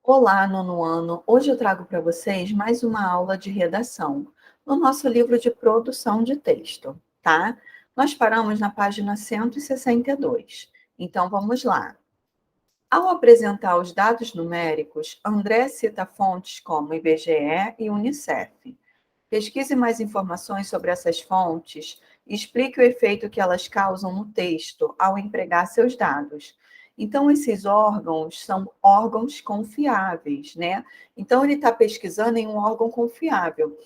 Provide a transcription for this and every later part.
Olá, nono ano. Hoje eu trago para vocês mais uma aula de redação no nosso livro de produção de texto, tá? Nós paramos na página 162. Então vamos lá. Ao apresentar os dados numéricos, André cita fontes como IBGE e Unicef. Pesquise mais informações sobre essas fontes e explique o efeito que elas causam no texto ao empregar seus dados. Então, esses órgãos são órgãos confiáveis, né? Então, ele está pesquisando em um órgão confiável.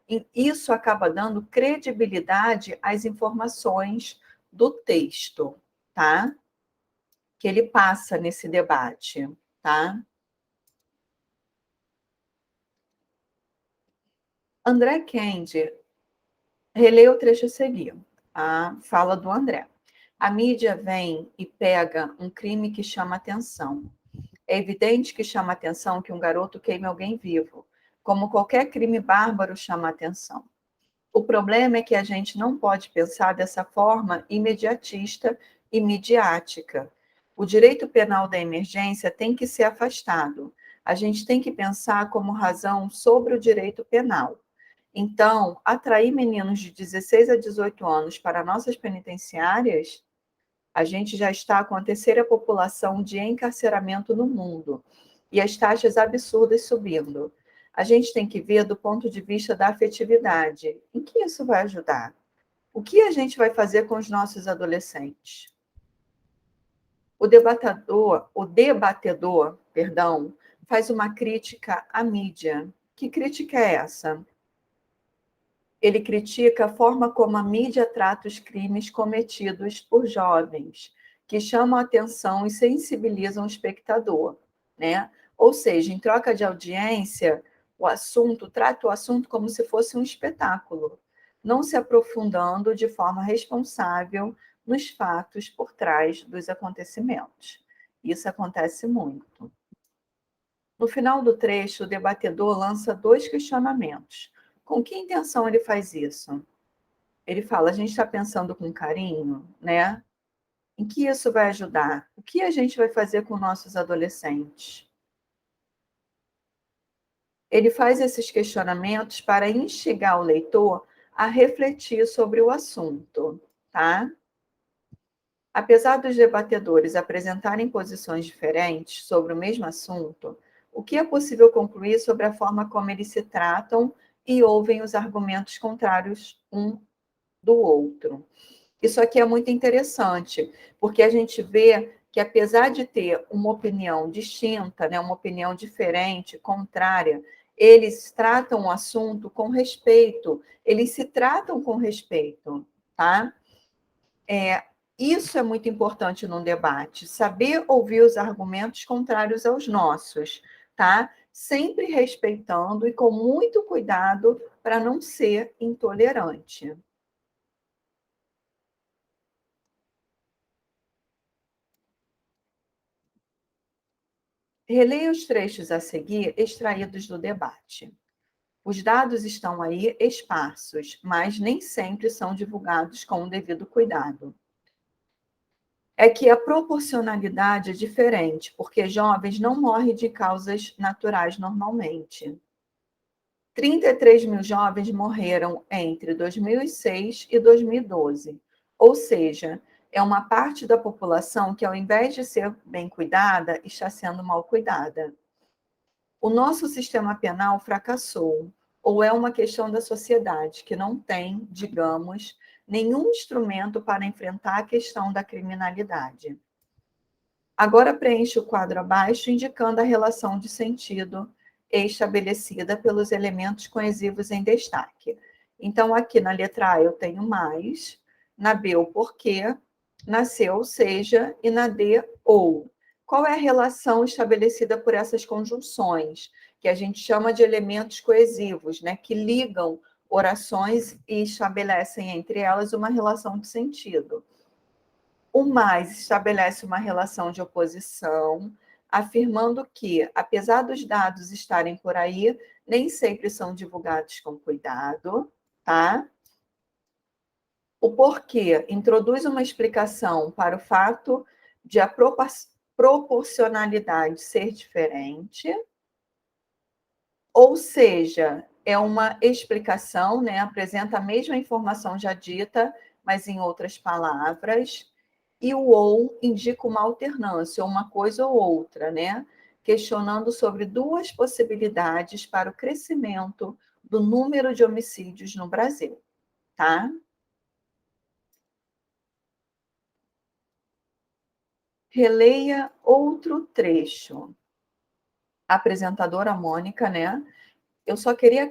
E isso acaba dando credibilidade às informações do texto, tá? Que ele passa nesse debate, tá? André Kendi relê o trecho a seguir, a fala do André. A mídia vem e pega um crime que chama atenção. É evidente que chama atenção que um garoto queime alguém vivo, como qualquer crime bárbaro chama atenção. O problema é que a gente não pode pensar dessa forma imediatista e midiática. O direito penal da emergência tem que ser afastado. A gente tem que pensar como razão sobre o direito penal. Então, atrair meninos de 16 a 18 anos para nossas penitenciárias, a gente já está com a terceira população de encarceramento no mundo e as taxas absurdas subindo. A gente tem que ver do ponto de vista da afetividade. Em que isso vai ajudar? O que a gente vai fazer com os nossos adolescentes? O debatedor, faz uma crítica à mídia. Que crítica é essa? Ele critica a forma como a mídia trata os crimes cometidos por jovens, que chamam a atenção e sensibilizam o espectador, né? Ou seja, em troca de audiência, trata o assunto como se fosse um espetáculo, não se aprofundando de forma responsável nos fatos por trás dos acontecimentos. Isso acontece muito. No final do trecho, o debatedor lança dois questionamentos. Com que intenção ele faz isso? Ele fala: a gente está pensando com carinho, né? Em que isso vai ajudar? O que a gente vai fazer com nossos adolescentes? Ele faz esses questionamentos para instigar o leitor a refletir sobre o assunto, tá? Apesar dos debatedores apresentarem posições diferentes sobre o mesmo assunto, o que é possível concluir sobre a forma como eles se tratam e ouvem os argumentos contrários um do outro? Isso aqui é muito interessante, porque a gente vê que, apesar de ter uma opinião distinta, né, uma opinião diferente, contrária, eles tratam o assunto com respeito, eles se tratam com respeito, tá? Isso é muito importante num debate, saber ouvir os argumentos contrários aos nossos, tá? Sempre respeitando e com muito cuidado para não ser intolerante. Releia os trechos a seguir extraídos do debate. Os dados estão aí esparsos, mas nem sempre são divulgados com o devido cuidado. É que a proporcionalidade é diferente, porque jovens não morrem de causas naturais normalmente. 33 mil jovens morreram entre 2006 e 2012, ou seja, é uma parte da população que, ao invés de ser bem cuidada, está sendo mal cuidada. O nosso sistema penal fracassou, ou é uma questão da sociedade que não tem, digamos, nenhum instrumento para enfrentar a questão da criminalidade. Agora preencha o quadro abaixo, indicando a relação de sentido estabelecida pelos elementos coesivos em destaque. Então, aqui na letra A eu tenho mais, na B o porquê, na C ou seja, e na D ou. Qual é a relação estabelecida por essas conjunções, que a gente chama de elementos coesivos, né, que ligam orações e estabelecem entre elas uma relação de sentido? O mais estabelece uma relação de oposição, afirmando que, apesar dos dados estarem por aí, nem sempre são divulgados com cuidado, tá? O porquê introduz uma explicação para o fato de a proporcionalidade ser diferente, ou seja, é uma explicação, né? Apresenta a mesma informação já dita, mas em outras palavras. E o ou indica uma alternância, uma coisa ou outra, né? Questionando sobre duas possibilidades para o crescimento do número de homicídios no Brasil, tá? Releia outro trecho. A apresentadora Mônica, né? Eu só queria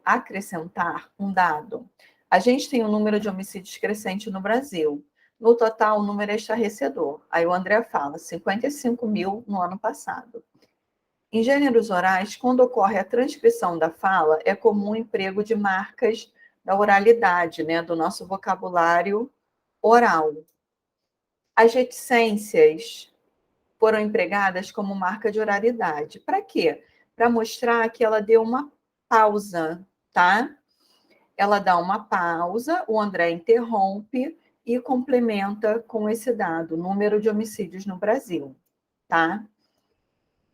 acrescentar um dado. A gente tem um número de homicídios crescente no Brasil. No total, o número é estarrecedor. Aí o André fala 55 mil no ano passado. Em gêneros orais, quando ocorre a transcrição da fala, é comum o emprego de marcas da oralidade, né, do nosso vocabulário oral. As reticências foram empregadas como marca de oralidade. Para quê? Para mostrar que ela deu uma pausa, tá? Ela dá uma pausa, o André interrompe e complementa com esse dado, número de homicídios no Brasil, tá?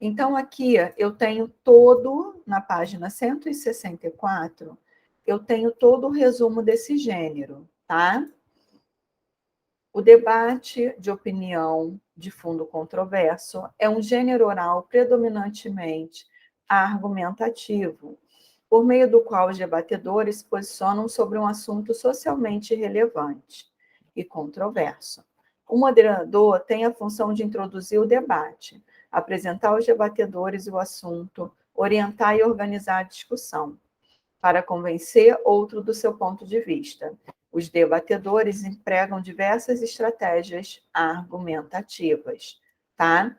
Então, aqui eu tenho todo, na página 164, eu tenho todo o resumo desse gênero, tá? O debate de opinião de fundo controverso é um gênero oral predominantemente argumentativo, por meio do qual os debatedores se posicionam sobre um assunto socialmente relevante e controverso. O moderador tem a função de introduzir o debate, apresentar aos debatedores o assunto, orientar e organizar a discussão, para convencer outro do seu ponto de vista. Os debatedores empregam diversas estratégias argumentativas, tá?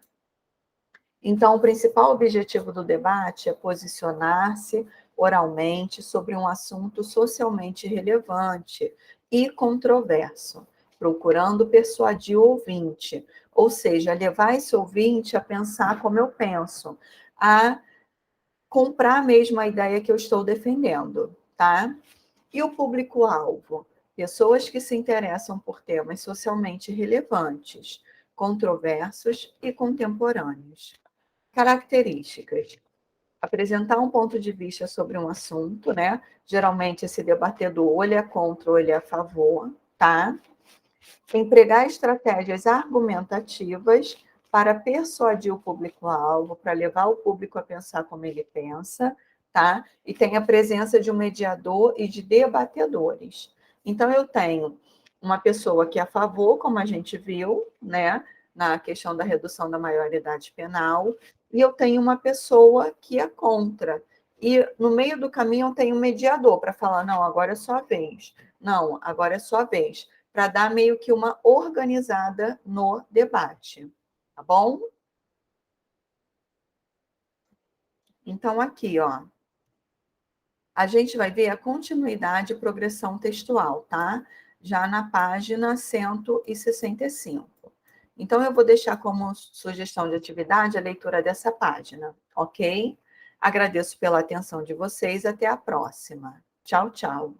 Então, o principal objetivo do debate é posicionar-se oralmente sobre um assunto socialmente relevante e controverso, procurando persuadir o ouvinte, ou seja, levar esse ouvinte a pensar como eu penso, a comprar mesmo a ideia que eu estou defendendo, tá? E o público-alvo? Pessoas que se interessam por temas socialmente relevantes, controversos e contemporâneos. Características: apresentar um ponto de vista sobre um assunto, né? Geralmente esse debatedor ou ele é contra ou ele é a favor, tá? Empregar estratégias argumentativas para persuadir o público-alvo, para levar o público a pensar como ele pensa, tá? E tem a presença de um mediador e de debatedores. Então, eu tenho uma pessoa que é a favor, como a gente viu, né, na questão da redução da maioridade penal, e eu tenho uma pessoa que é contra. E no meio do caminho eu tenho um mediador para falar, não, agora é sua vez. Não, agora é sua vez, para dar meio que uma organizada no debate, tá bom? Então, aqui, ó, a gente vai ver a continuidade e progressão textual, tá? Já na página 165. Então, eu vou deixar como sugestão de atividade a leitura dessa página, ok? Agradeço pela atenção de vocês, até a próxima. Tchau, tchau.